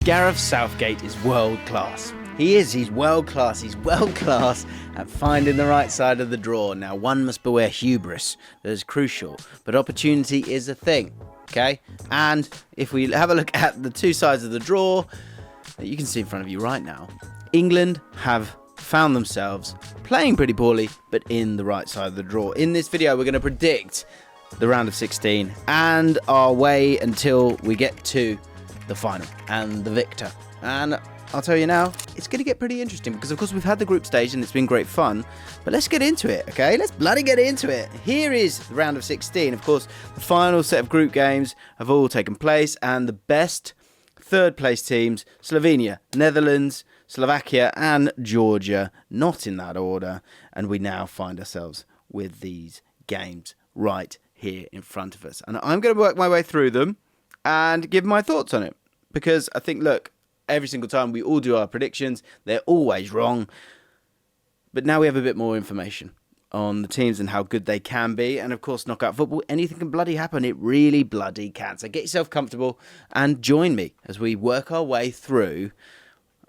Gareth Southgate is world class. He's world class. He's world class at finding the right side of the draw. Now, one must beware hubris. That is crucial. But opportunity is a thing, okay? And if we have a look at the two sides of the draw that you can see in front of you right now, England have found themselves playing pretty poorly, but in the right side of the draw. In this video, we're going to predict the round of 16 and our way until we get to the final and the victor. And I'll tell you now, it's going to get pretty interesting because, of course, we've had the group stage and it's been great fun. But let's get into it, okay? Let's bloody get into it. Here is the round of 16. Of course, the final set of group games have all taken place, and the best third-place teams, Slovenia, Netherlands, Slovakia, and Georgia, not in that order. And we now find ourselves with these games right here in front of us. And I'm going to work my way through them and give my thoughts on it. Because I think, look, every single time we all do our predictions, they're always wrong. But now we have a bit more information on the teams and how good they can be. And of course, knockout football, anything can bloody happen. It really bloody can. So get yourself comfortable and join me as we work our way through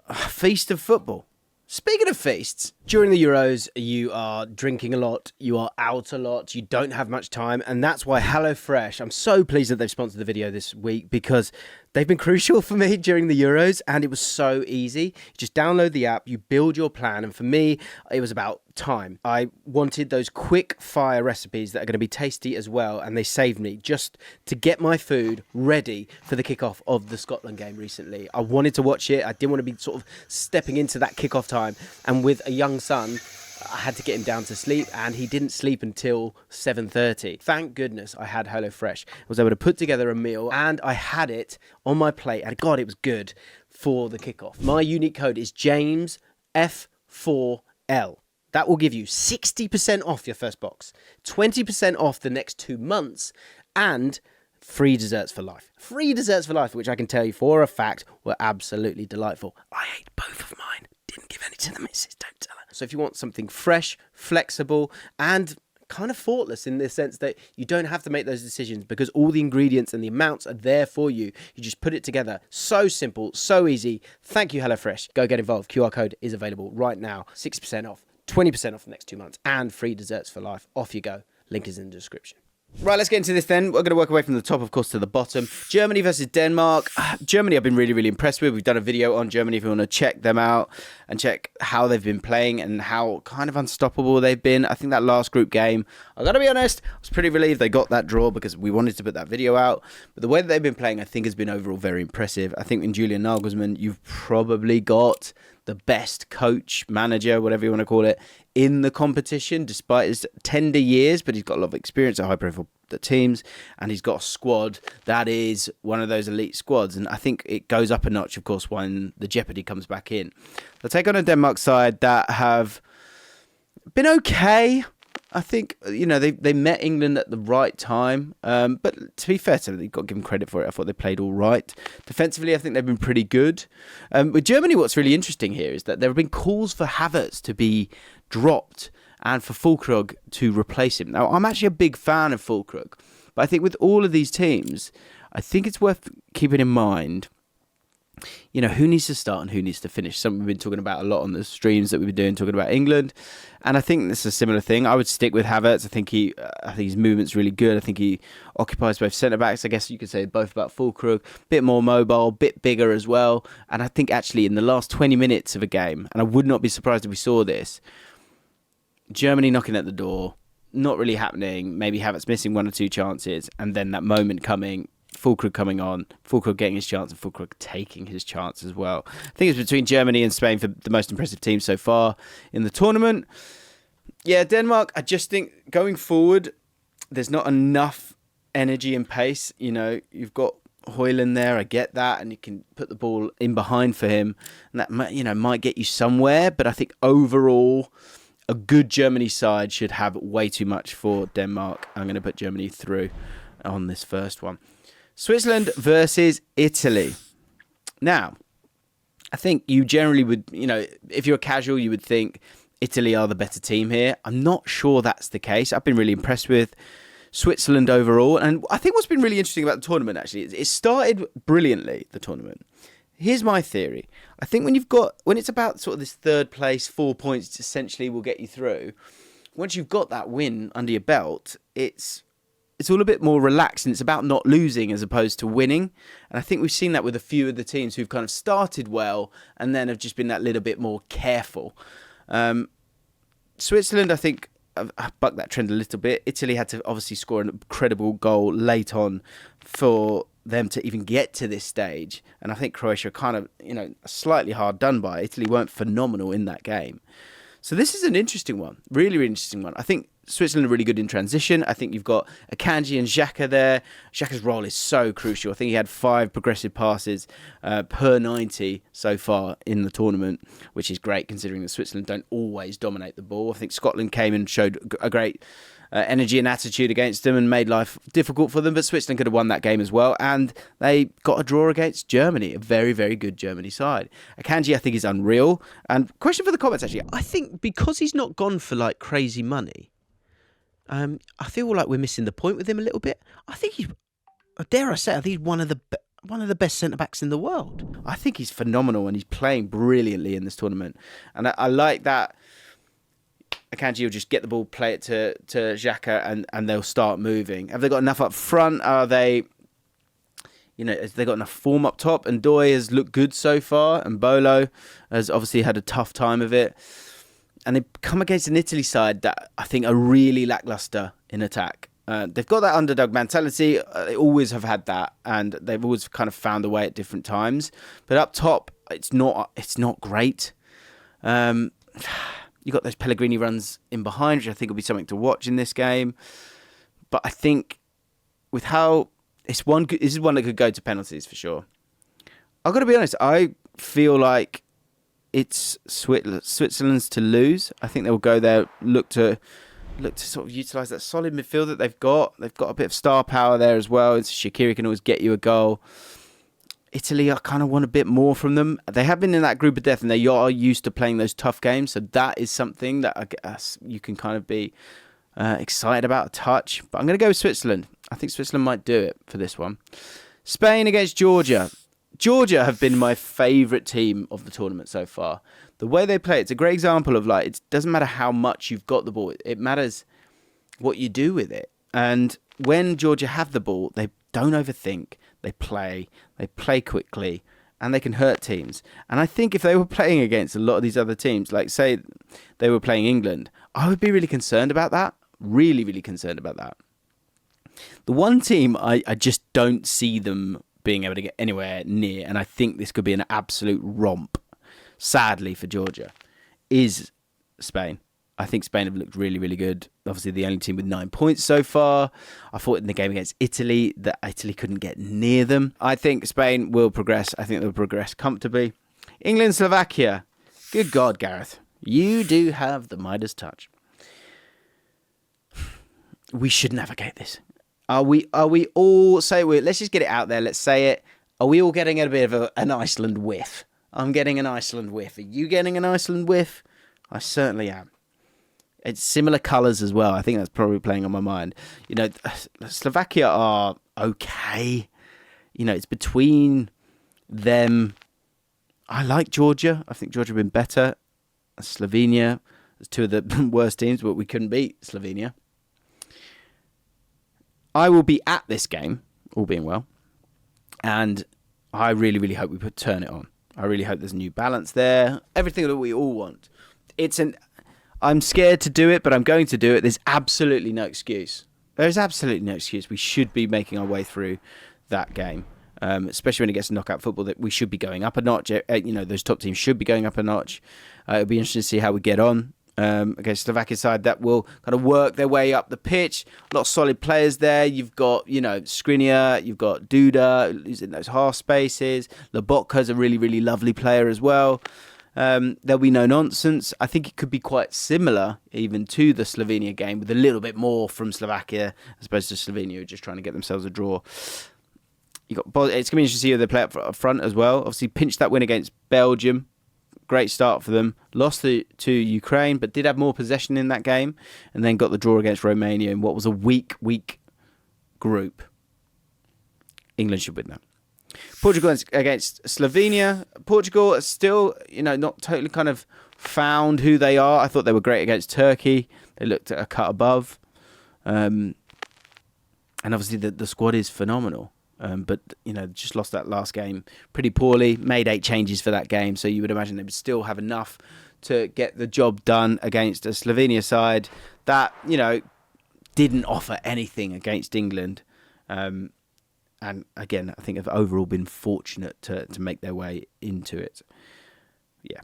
a feast of football. Speaking of feasts, during the Euros, you are drinking a lot, you are out a lot, you don't have much time, and that's why HelloFresh, I'm so pleased that they've sponsored the video this week because they've been crucial for me during the Euros, and it was so easy. You just download the app, you build your plan, and for me, it was about time. I wanted those quick fire recipes that are going to be tasty as well, and they saved me just to get my food ready for the kickoff of the Scotland game recently. I wanted to watch it. I didn't want to be sort of stepping into that kickoff time, and with a young son, I had to get him down to sleep, and he didn't sleep until 7:30. Thank goodness I had HelloFresh. I was able to put together a meal, and I had it on my plate, and God, it was good for the kickoff. My unique code is JamesF4L. That will give you 60% off your first box, 20% off the next 2 months, and free desserts for life. Free desserts for life, which I can tell you for a fact were absolutely delightful. I ate both of mine. Didn't give any to the missus, don't tell her. So if you want something fresh, flexible, and kind of thoughtless in the sense that you don't have to make those decisions because all the ingredients and the amounts are there for you. You just put it together. So simple, so easy. Thank you, HelloFresh. Go get involved. QR code is available right now. 60% off, 20% off the next 2 months, and free desserts for life. Off you go. Link is in the description. right, let's get into this then. We're going to work away from the top, of course, to the bottom. Germany versus Denmark. Germany I've been really, really impressed with. We've done a video on Germany if you want to check them out and check how they've been playing and how kind of unstoppable they've been. I think that last group game, I've got to be honest, I was pretty relieved they got that draw because we wanted to put that video out. But the way that they've been playing, I think, has been overall very impressive. I think in Julian Nagelsmann, you've probably got the best coach, manager, whatever you want to call it, in the competition, despite his tender years, but he's got a lot of experience at high-profile teams, and he's got a squad that is one of those elite squads, and I think it goes up a notch, of course, when the jeopardy comes back in. They'll take on a Denmark side that have been okay. I think, you know, they met England at the right time, but to be fair to them, you've got to give them credit for it. I thought they played all right. Defensively, I think they've been pretty good. With Germany, what's really interesting here is that there have been calls for Havertz to be dropped and for Füllkrug to replace him. Now, I'm actually a big fan of Füllkrug, but I think with all of these teams, I think it's worth keeping in mind, you know, who needs to start and who needs to finish. Something we've been talking about a lot on the streams that we've been doing, talking about England. And I think this is a similar thing. I would stick with Havertz. I think his movement's really good. I think he occupies both centre-backs. I guess you could say both about Füllkrug. Bit more mobile, bit bigger as well. And I think actually in the last 20 minutes of a game, and I would not be surprised if we saw this, Germany knocking at the door, not really happening. Maybe Havertz missing one or two chances. And then that moment coming, Füllkrug coming on, Füllkrug getting his chance and Füllkrug taking his chance as well. I think it's between Germany and Spain for the most impressive team so far in the tournament. Yeah, Denmark, I just think going forward, there's not enough energy and pace. You know, you've got Højlund there, I get that, and you can put the ball in behind for him. And that, you know, might get you somewhere, but I think overall, a good Germany side should have way too much for Denmark. I'm going to put Germany through on this first one. Switzerland versus Italy. Now, I think you generally would, you know, if you're casual, you would think Italy are the better team here. I'm not sure that's the case. I've been really impressed with Switzerland overall. And I think what's been really interesting about the tournament, actually, is it started brilliantly, the tournament. Here's my theory. I think when it's about sort of this third place, 4 points essentially will get you through. Once you've got that win under your belt, it's all a bit more relaxed, and it's about not losing as opposed to winning. And I think we've seen that with a few of the teams who've kind of started well and then have just been that little bit more careful. Switzerland, I think, bucked that trend a little bit. Italy had to obviously score an incredible goal late on for them to even get to this stage. And I think Croatia kind of, slightly hard done by. Italy weren't phenomenal in that game. So this is an interesting one. Really, really interesting one. I think Switzerland are really good in transition. I think you've got Akanji and Xhaka there. Xhaka's role is so crucial. I think he had 5 progressive passes per 90 so far in the tournament, which is great considering that Switzerland don't always dominate the ball. I think Scotland came and showed a great energy and attitude against them and made life difficult for them, but Switzerland could have won that game as well, and they got a draw against Germany, a very, very good Germany side. Akanji, I think, is unreal. And question for the comments, actually. I think because he's not gone for like crazy money, I feel like we're missing the point with him a little bit. I think he's, dare I say, I think he's one of the best centre-backs in the world. I think he's phenomenal, and he's playing brilliantly in this tournament. And I like that Akanji will just get the ball, play it to Xhaka, and they'll start moving. Have they got enough up front? Are they, have they got enough form up top? And Ndoye has looked good so far, and Bolo has obviously had a tough time of it. And they come against an Italy side that I think are really lacklustre in attack. They've got that underdog mentality. They always have had that, and they've always kind of found a way at different times. But up top, it's not great. You got those Pellegrini runs in behind, which I think will be something to watch in this game. But I think with how this is one that could go to penalties for sure. I've got to be honest. I feel like it's Switzerland's to lose. I think they'll go there, look to sort of utilise that solid midfield that they've got. They've got a bit of star power there as well. Shaqiri can always get you a goal. Italy, I kind of want a bit more from them. They have been in that group of death, and they are used to playing those tough games. So that is something that I guess you can kind of be excited about a touch. But I'm going to go with Switzerland. I think Switzerland might do it for this one. Spain against Georgia. Georgia have been my favourite team of the tournament so far. The way they play, it's a great example of it doesn't matter how much you've got the ball. It matters what you do with it. And when Georgia have the ball, they don't overthink. They play quickly, and they can hurt teams. And I think if they were playing against a lot of these other teams, like say they were playing England, I would be really concerned about that. Really, really concerned about that. The one team I just don't see them being able to get anywhere near, and I think this could be an absolute romp, sadly for Georgia, is Spain. I think Spain have looked really, really good. Obviously, the only team with 9 points so far. I thought in the game against Italy that Italy couldn't get near them. I think Spain will progress. I think they'll progress comfortably. England, Slovakia. Good God, Gareth. You do have the Midas touch. We should navigate this. Are we all, let's just get it out there. Let's say it. Are we all getting a bit of an Iceland whiff? I'm getting an Iceland whiff. Are you getting an Iceland whiff? I certainly am. It's similar colours as well. I think that's probably playing on my mind. Slovakia are okay. It's between them. I like Georgia. I think Georgia have been better. Slovenia, it's two of the worst teams, but we couldn't beat Slovenia. I will be at this game, all being well, and I really, really hope we turn it on. I really hope there's a new balance there. Everything that we all want. I'm scared to do it, but I'm going to do it. There's absolutely no excuse. There's absolutely no excuse. We should be making our way through that game, especially when it gets to knockout football, that we should be going up a notch. Those top teams should be going up a notch. It'll be interesting to see how we get on against Slovakia side that will kind of work their way up the pitch. A lot of solid players there. You've got, Skriniar, you've got Duda, who's in those half spaces. Lobotka's a really, really lovely player as well. There'll be no nonsense. I think it could be quite similar even to the Slovenia game, with a little bit more from Slovakia as opposed to Slovenia, who are just trying to get themselves a draw. It's going to be interesting to see how they play up front as well. Obviously, pinched that win against Belgium. Great start for them. Lost to Ukraine, but did have more possession in that game, and then got the draw against Romania in what was a weak group. England should win that. Portugal against Slovenia. Portugal are still, not totally kind of found who they are. I thought they were great against Turkey. They looked at a cut above. And obviously the squad is phenomenal. But, just lost that last game pretty poorly. Made 8 changes for that game. So you would imagine they would still have enough to get the job done against a Slovenia side that, didn't offer anything against England. And again, I think have overall been fortunate to make their way into it. Yeah.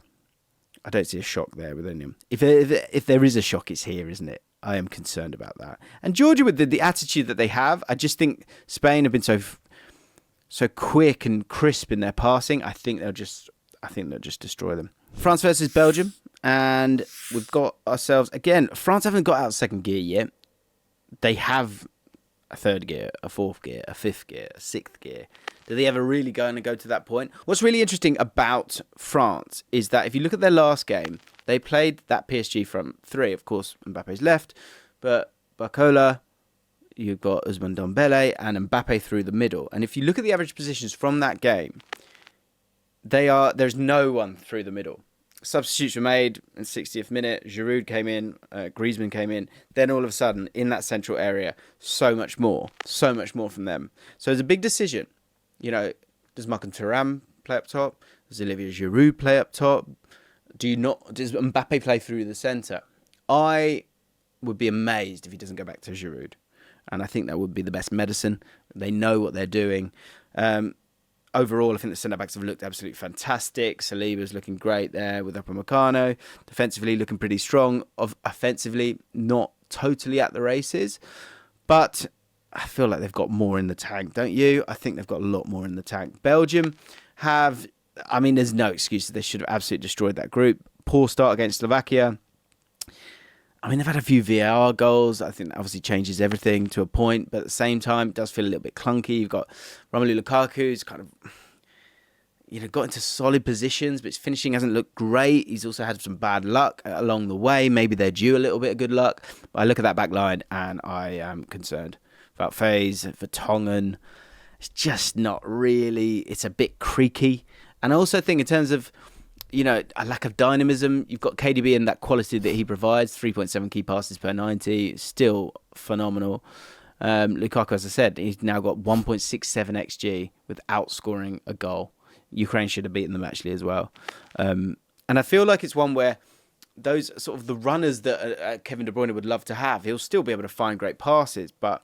I don't see a shock there with any of them. If there is a shock, it's here, isn't it? I am concerned about that. And Georgia, with the attitude that they have, I just think Spain have been so quick and crisp in their passing. I think they'll just destroy them. France versus Belgium, and we've got ourselves again. France haven't got out of second gear yet. They have a third gear, a fourth gear, a fifth gear, a sixth gear. Do they ever really go to that point? What's really interesting about France is that if you look at their last game, they played that PSG front three. Of course, Mbappe's left, but Barcola, you've got Ousmane Dembele, and Mbappe through the middle. And if you look at the average positions from that game, there's no one through the middle. Substitutes were made in 60th minute. Giroud came in, Griezmann came in. Then all of a sudden, in that central area, so much more from them. So it's a big decision. Does Marc Thuram play up top? Does Olivier Giroud play up top? Does Mbappe play through the centre? I would be amazed if he doesn't go back to Giroud. And I think that would be the best medicine. They know what they're doing. Overall, I think the centre-backs have looked absolutely fantastic. Saliba's looking great there with Upamecano. Defensively, looking pretty strong. Offensively, not totally at the races. But I feel like they've got more in the tank, don't you? I think they've got a lot more in the tank. Belgium there's no excuses. They should have absolutely destroyed that group. Poor start against Slovakia. They've had a few VAR goals. I think that obviously changes everything to a point, but at the same time, it does feel a little bit clunky. You've got Romelu Lukaku, who's kind of, got into solid positions, but his finishing hasn't looked great. He's also had some bad luck along the way. Maybe they're due a little bit of good luck. But I look at that back line and I am concerned about Faze, Vertonghen. It's just not really, it's a bit creaky. And I also think in terms of, a lack of dynamism. You've got KDB and that quality that he provides, 3.7 key passes per 90, still phenomenal. Lukaku, as I said, he's now got 1.67 XG without scoring a goal. Ukraine should have beaten them actually as well. And I feel like it's one where those sort of the runners that Kevin De Bruyne would love to have, he'll still be able to find great passes. But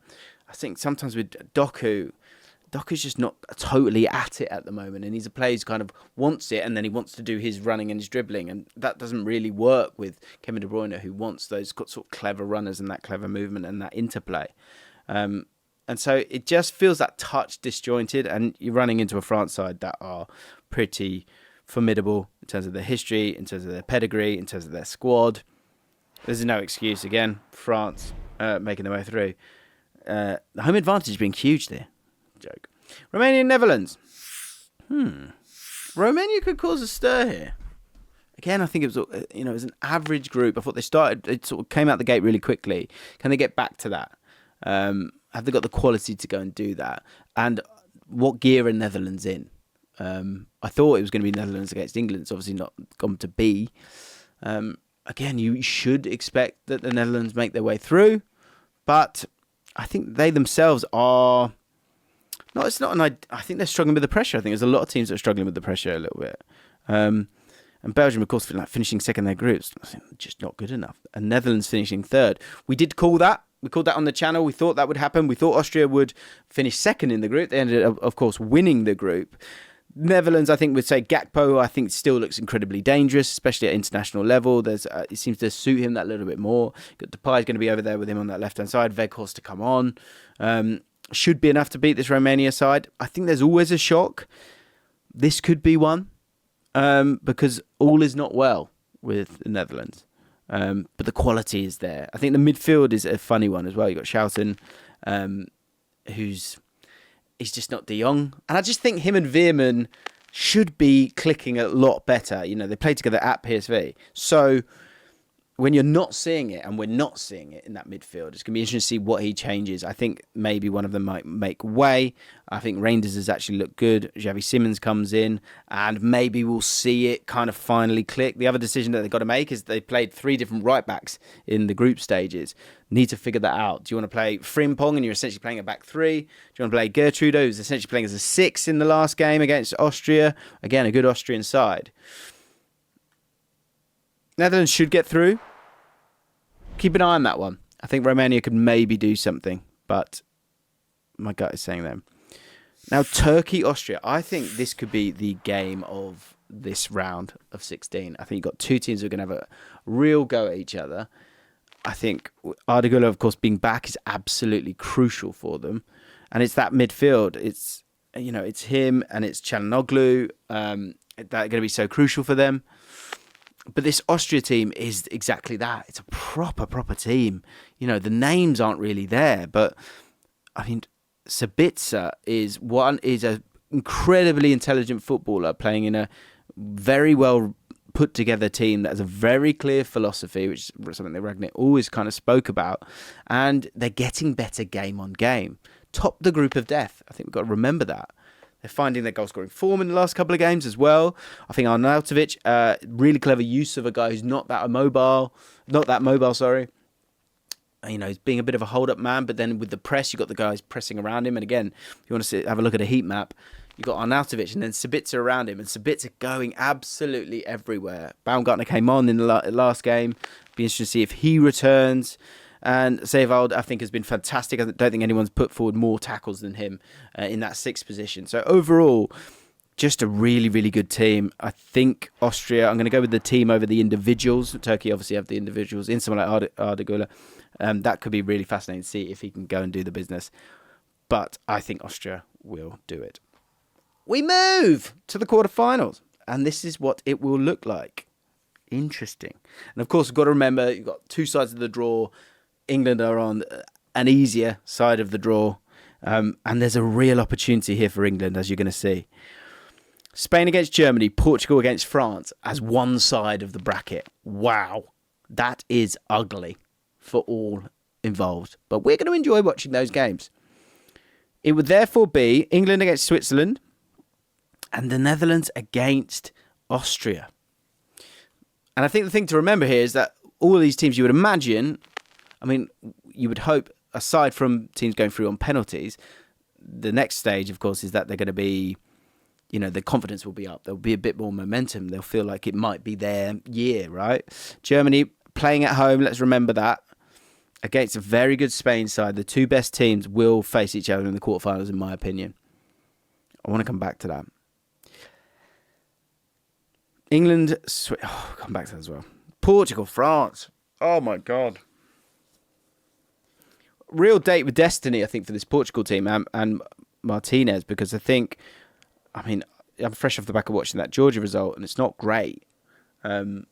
I think sometimes with Doku's just not totally at it at the moment, and he's a player who kind of wants it, and then he wants to do his running and his dribbling, and that doesn't really work with Kevin De Bruyne, who wants those sort of clever runners and that clever movement and that interplay. And so it just feels that touch disjointed, and you're running into a France side that are pretty formidable in terms of their history, in terms of their pedigree, in terms of their squad. There's no excuse again. France making their way through. The home advantage being huge there. Joke. Romania and Netherlands. Romania could cause a stir here. Again, I think it was it was an average group. I thought they sort of came out the gate really quickly. Can they get back to that? Have they got the quality to go and do that? And what gear are Netherlands in? I thought it was going to be Netherlands against England. It's obviously not gone to be. Again, you should expect that the Netherlands make their way through, but I think they themselves are. No, it's not. I think they're struggling with the pressure. I think there's a lot of teams that are struggling with the pressure a little bit. And Belgium, of course, finishing second in their groups, just not good enough. And Netherlands finishing third. We did call that. We called that on the channel. We thought that would happen. We thought Austria would finish second in the group. They ended up, of course, winning the group. Netherlands, I think, would say JaackMaate, I think, still looks incredibly dangerous, especially at international level. It seems to suit him that little bit more. Depay's going to be over there with him on that left-hand side. Weghorst to come on. Should be enough to beat this Romania side. I think there's always a shock. This could be one because all is not well with the Netherlands. But the quality is there. I think the midfield is a funny one as well. You've got Schouten, he's just not de Jong. And I just think him and Veerman should be clicking a lot better. They played together at PSV. So when you're not seeing it, and we're not seeing it in that midfield, it's going to be interesting to see what he changes. I think maybe one of them might make way. I think Reinders has actually looked good. Xavi Simons comes in, and maybe we'll see it kind of finally click. The other decision that they've got to make is they played 3 different right-backs in the group stages. Need to figure that out. Do you want to play Frimpong, and you're essentially playing a back 3? Do you want to play Gertrudo, who's essentially playing as a 6 in the last game against Austria? Again, a good Austrian side. Netherlands should get through. Keep an eye on that one. I think Romania could maybe do something, but my gut is saying them. Now, Turkey, Austria. I think this could be the game of this round of 16. I think you've got 2 teams who are going to have a real go at each other. I think Ardagula, of course, being back is absolutely crucial for them. And it's that midfield. It's him and it's Çalhanoğlu that are going to be so crucial for them. But this Austria team is exactly that. It's a proper team. The names aren't really there. But, I mean, Sabitzer is an incredibly intelligent footballer playing in a very well put together team that has a very clear philosophy, which is something that Ragnick always kind of spoke about. And they're getting better game on game. Top the group of death. I think we've got to remember that. They're finding their goal-scoring form in the last couple of games as well. I think Arnautovic, really clever use of a guy who's not that mobile. He's being a bit of a hold-up man, but then with the press, you've got the guys pressing around him. And again, if you want to have a look at a heat map, you've got Arnautovic and then Sabitzer around him. And Sabitzer going absolutely everywhere. Baumgartner came on in the last game. Be interesting to see if he returns. And Sevald, I think, has been fantastic. I don't think anyone's put forward more tackles than him in that 6th position. So overall, just a really, really good team. I think Austria, I'm going to go with the team over the individuals. Turkey obviously have the individuals in someone like Ardagula. That could be really fascinating to see if he can go and do the business. But I think Austria will do it. We move to the quarterfinals. And this is what it will look like. Interesting. And of course, we've got to remember, you've got 2 sides of the draw. England are on an easier side of the draw. And there's a real opportunity here for England, as you're going to see. Spain against Germany, Portugal against France as one side of the bracket. Wow. That is ugly for all involved. But we're going to enjoy watching those games. It would therefore be England against Switzerland and the Netherlands against Austria. And I think the thing to remember here is that all of these teams, you would imagine, you would hope, aside from teams going through on penalties, the next stage, of course, is that they're going to be, the confidence will be up. There'll be a bit more momentum. They'll feel like it might be their year, right? Germany playing at home, let's remember that, against a very good Spain side. The 2 best teams will face each other in the quarterfinals, in my opinion. I want to come back to that. England, I'll come back to that as well. Portugal, France. Oh, my God. Real date with destiny, I think, for this Portugal team and Martinez, because I think, I'm fresh off the back of watching that Georgia result, and it's not great. And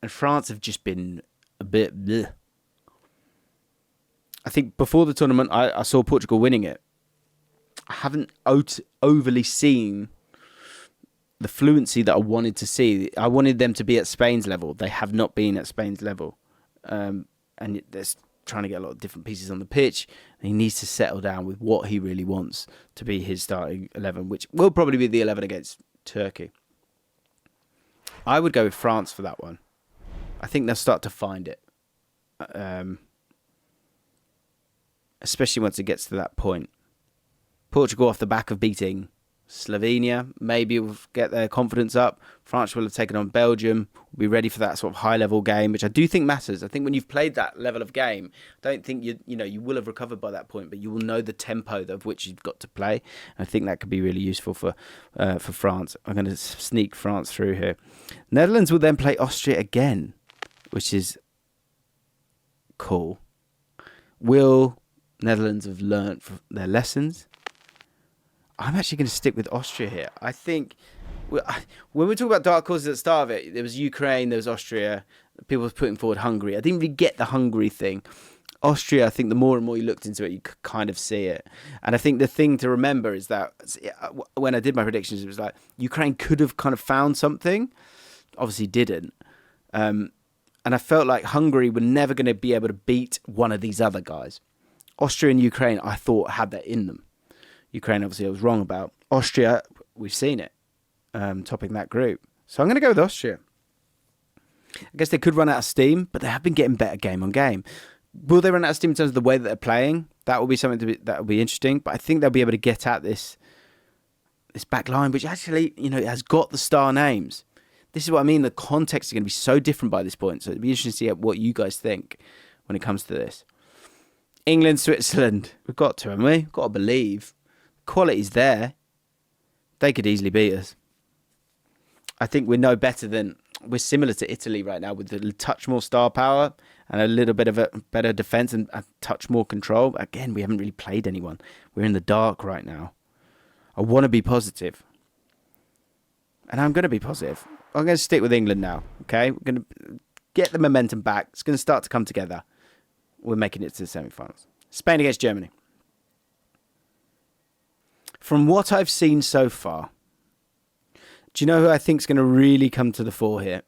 France have just been a bit bleh. I think before the tournament, I saw Portugal winning it. I haven't overly seen the fluency that I wanted to see. I wanted them to be at Spain's level. They have not been at Spain's level. And there's trying to get a lot of different pieces on the pitch. And he needs to settle down with what he really wants to be his starting 11, which will probably be the 11 against Turkey. I would go with France for that one. I think they'll start to find it. Especially once it gets to that point. Portugal off the back of beating Slovenia, maybe will get their confidence up. France will have taken on Belgium, will be ready for that sort of high-level game, which I do think matters. I think when you've played that level of game, I don't think you will have recovered by that point, but you will know the tempo of which you've got to play. And I think that could be really useful for France. I'm going to sneak France through here. Netherlands will then play Austria again, which is cool. Will Netherlands have learnt their lessons? I'm actually going to stick with Austria here. I think when we talk about dark horses at the start of it, there was Ukraine, there was Austria. People were putting forward Hungary. I didn't really get the Hungary thing. Austria, I think the more and more you looked into it, you could kind of see it. And I think the thing to remember is that when I did my predictions, it was like Ukraine could have kind of found something. Obviously didn't. And And I felt like Hungary were never going to be able to beat one of these other guys. Austria and Ukraine, I thought, had that in them. Ukraine, obviously, I was wrong about. Austria, we've seen it, topping that group. So I'm going to go with Austria. I guess they could run out of steam, but they have been getting better game on game. Will they run out of steam in terms of the way that they're playing? That will be something that will be interesting. But I think they'll be able to get at this back line, which actually, has got the star names. This is what I mean. The context is going to be so different by this point. So it'll be interesting to see what you guys think when it comes to this. England, Switzerland. We've got to, haven't we? We've got to believe. Quality's there. They could easily beat us. I think we're no better than... We're similar to Italy right now with a touch more star power and a little bit of a better defence and a touch more control. Again, we haven't really played anyone. We're in the dark right now. I want to be positive. And I'm going to be positive. I'm going to stick with England now, okay? We're going to get the momentum back. It's going to start to come together. We're making it to the semi-finals. Spain against Germany. From what I've seen so far, do you know who I think is going to really come to the fore here?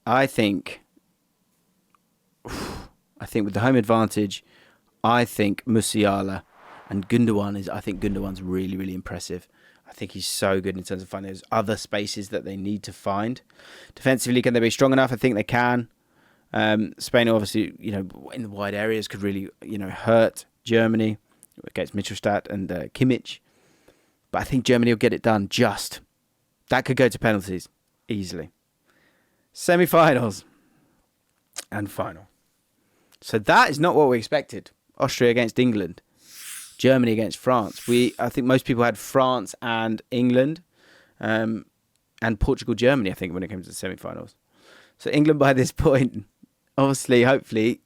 I think with the home advantage, I think Musiala and Gundogan I think Gundogan's really, really impressive. I think he's so good in terms of finding those other spaces that they need to find. Defensively, can they be strong enough? I think they can. Spain, obviously, in the wide areas could really, hurt Germany against Mittelstadt and Kimmich. But I think Germany will get it done just. That could go to penalties easily. Semi-finals and final. So that is not what we expected. Austria against England. Germany against France. I think most people had France and England. And Portugal, Germany, I think, when it comes to the semi-finals. So England by this point, obviously, hopefully,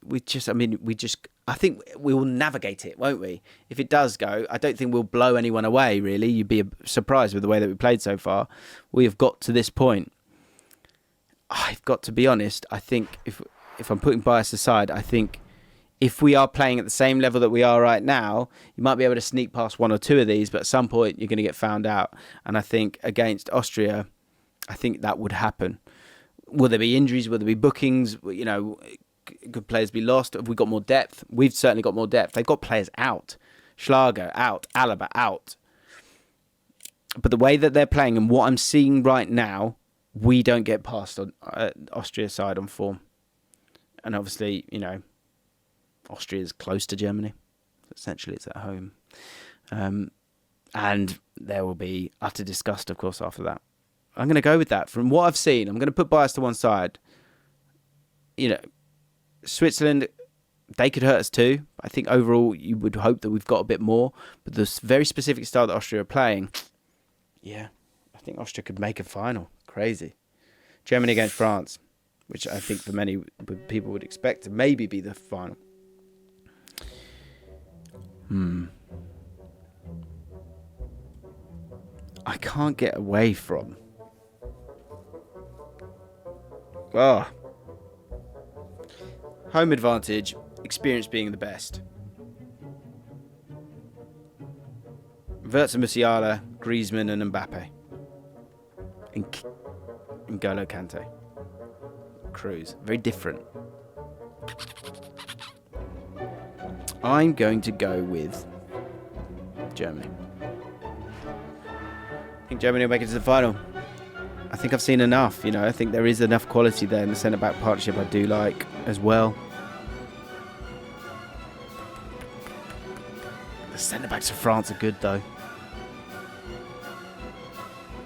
I think we will navigate it, won't we? If it does go, I don't think we'll blow anyone away, really. You'd be surprised with the way that we played so far. We have got to this point. I've got to be honest. I think if I'm putting bias aside, I think if we are playing at the same level that we are right now, you might be able to sneak past one or two of these, but at some point you're going to get found out. And I think against Austria, I think that would happen. Will there be injuries? Will there be bookings? Could players be lost? Have we got more depth? We've certainly got more depth. They've got players out. Schlager out. Alaba out. But the way that they're playing and what I'm seeing right now, we don't get past on Austria's side on form. And obviously, Austria is close to Germany. Essentially, it's at home. And there will be utter disgust, of course, after that. I'm going to go with that. From what I've seen, I'm going to put bias to one side. Switzerland, they could hurt us too. I think overall, you would hope that we've got a bit more. But the very specific style that Austria are playing, I think Austria could make a final. Crazy. Germany against France, which I think for many people would expect to maybe be the final. I can't get away from... home advantage, experience being the best. Wirtz and Musiala, Griezmann and Mbappe. N'Golo Kante. Cruz. Very different. I'm going to go with Germany. I think Germany will make it to the final. I think I've seen enough, I think there is enough quality there in the centre-back partnership I do like as well. The centre-backs of France are good though.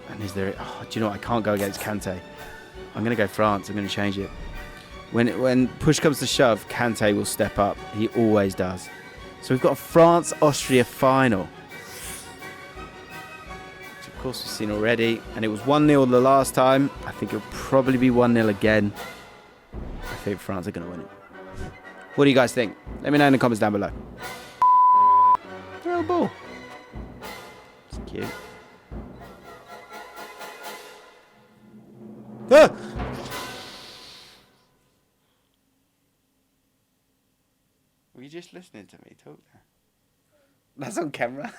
And is there... do you know what? I can't go against Kante. I'm going to go France. I'm going to change it. When push comes to shove, Kante will step up. He always does. So we've got a France-Austria final. Of course, we've seen already, and it was 1-0 the last time. I think it'll probably be 1-0 again. I think France are going to win it. What do you guys think? Let me know in the comments down below. Throw a ball. It's cute. Ah! Were you just listening to me talk there? That's on camera.